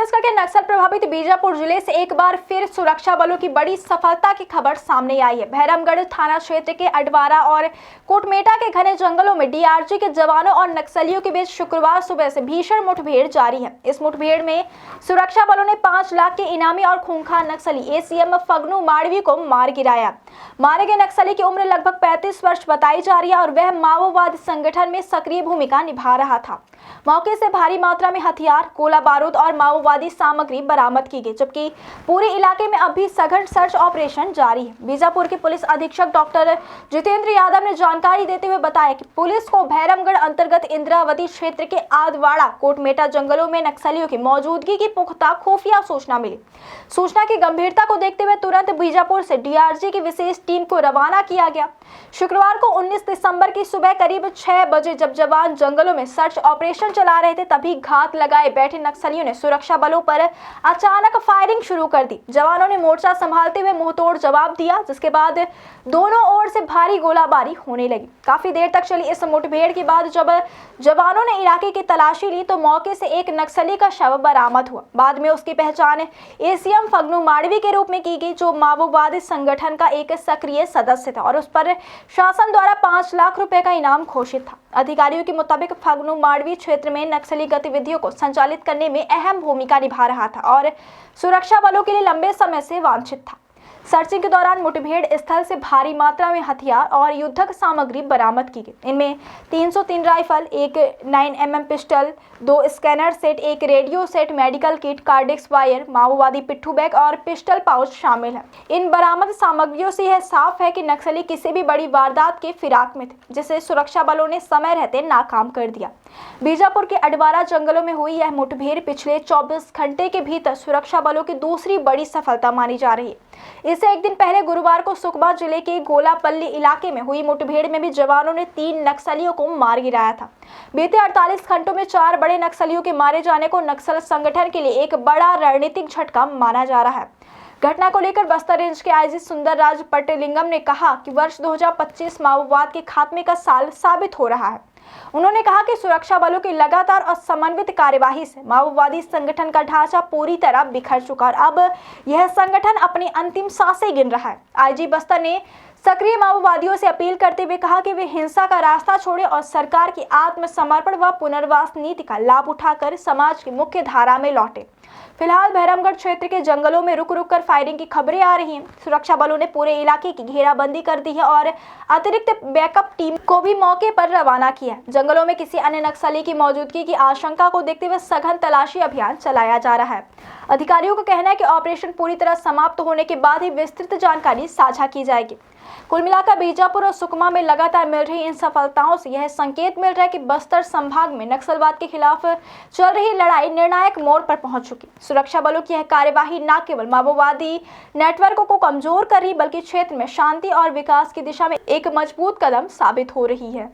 छत्तीसगढ़ के नक्सल प्रभावित बीजापुर जिले से एक बार फिर सुरक्षा बलों की बड़ी सफलता की खबर सामने आई है। भैरमगढ़ थाना क्षेत्र के अडवारा और कोटमेटा के घने जंगलों में डीआरजी के जवानों और नक्सलियों के बीच शुक्रवार सुबह से भीषण मुठभेड़ जारी है। इस मुठभेड़ में सुरक्षा बलों ने 5 लाख के इनामी और खूंखार नक्सली एसीएम फगनू माड़वी को मार गिराया। मारे गए नक्सली की उम्र लगभग 35 वर्ष बताई जा रही है और वह माओवादी संगठन में सक्रिय भूमिका निभा रहा था। मौके से भारी मात्रा में हथियार, गोला बारूद और माओवादी सामग्री बरामद की गई, जबकि पूरे इलाके में अभी सघन सर्च ऑपरेशन जारी है। बीजापुर के पुलिस अधीक्षक डॉक्टर जितेंद्र यादव ने जानकारी देते हुए बताया कि पुलिस को भैरमगढ़ अंतर्गत इंद्रावती क्षेत्र के आदवाड़ा कोटमेटा जंगलों में नक्सलियों की मौजूदगी की पुख्ता खुफिया सूचना मिली। सूचना की गंभीरता को देखते हुए तुरंत बीजापुर से डीआरजी की विशेष टीम को रवाना किया गया। शुक्रवार को 19 दिसंबर की सुबह करीब 6 बजे जब जवान जंगलों में सर्च ऑपरेशन चला रहे थे, तभी घात लगाए बैठे नक्सलियों ने सुरक्षा बलों पर अचानक फायरिंग शुरू कर दी। जवानों ने मोर्चा संभालते हुए मुंहतोड़ जवाब दिया, जिसके बाद दोनों ओर से भारी गोलाबारी होने लगी। काफी देर तक चली इस मुठभेड़ के बाद जब जवानों ने इलाके की तलाशी ली तो मौके से एक नक्सली का शव बरामद हुआ। बाद में उसकी पहचान एसीएम फगनू माड़वी के रूप में की गई, जो माओवादी संगठन का एक सक्रिय सदस्य था और उस पर शासन द्वारा 5 लाख रुपए का इनाम घोषित था। अधिकारियों के मुताबिक फगनू माड़वी क्षेत्र में नक्सली गतिविधियों को संचालित करने में अहम भूमिका निभा रहा था और सुरक्षा बलों के लिए लंबे समय से वांछित था। सर्चिंग के दौरान मुठभेड़ स्थल से भारी मात्रा में हथियार और युद्धक सामग्री बरामद की गई। इनमें 303 राइफल, एक 9mm पिस्टल, 2 स्कैनर सेट, एक radio set, medical kit, cordex wire, माओवादी पिट्ठू बैग और पिस्टल पाउच शामिल है। इन बरामद सामग्रियों से यह साफ है कि नक्सली किसी भी बड़ी वारदात के फिराक में थे, जिसे सुरक्षा बलों ने समय रहते नाकाम कर दिया। बीजापुर के अडवारा जंगलों में हुई यह मुठभेड़ पिछले 24 घंटे के भीतर सुरक्षा बलों की दूसरी बड़ी सफलता मानी जा रही है। इससे एक दिन पहले गुरुवार को सुकमा जिले के गोलापल्ली इलाके में हुई मुठभेड़ में भी जवानों ने 3 नक्सलियों को मार गिराया था। बीते 48 घंटों में 4 बड़े नक्सलियों के मारे जाने को नक्सल संगठन के लिए एक बड़ा रणनीतिक झटका माना जा रहा है। घटना को लेकर बस्तर रेंज के आईजी सुंदरराज पट्टलिंगम ने कहा कि वर्ष 2025 माओवाद के खात्मे का साल साबित हो रहा है। उन्होंने कहा कि सुरक्षा बलों की लगातार और समन्वित कार्यवाही से माओवादी संगठन का ढांचा पूरी तरह बिखर चुका और अब यह संगठन अपनी अंतिम सांसें गिन रहा है। आईजी बस्तर ने सक्रिय माओवादियों से अपील करते हुए कहा कि वे हिंसा का रास्ता छोड़ें और सरकार की आत्मसमर्पण व पुनर्वास नीति का लाभ उठाकर समाज की मुख्य धारा में लौटें। फिलहाल भैरमगढ़ क्षेत्र के जंगलों में रुक रुक कर फायरिंग की खबरें आ रही हैं। सुरक्षा बलों ने पूरे इलाके की घेराबंदी कर दी है और अतिरिक्त बैकअप टीम को भी मौके पर रवाना किया है। जंगलों में किसी अन्य नक्सली की मौजूदगी की आशंका को देखते हुए सघन तलाशी अभियान चलाया जा रहा है। अधिकारियों का कहना है कि ऑपरेशन पूरी तरह समाप्त होने के बाद ही विस्तृत जानकारी साझा की जाएगी। कुल मिलाकर बीजापुर और सुकमा में लगातार मिल रही इन सफलताओं से यह संकेत मिल रहा है कि बस्तर संभाग में नक्सलवाद के खिलाफ चल रही लड़ाई निर्णायक मोड़ पर पहुंच चुकी। सुरक्षा बलों की यह कार्यवाही न केवल माओवादी नेटवर्क को कमजोर कर रही बल्कि क्षेत्र में शांति और विकास की दिशा में एक मजबूत कदम साबित हो रही है।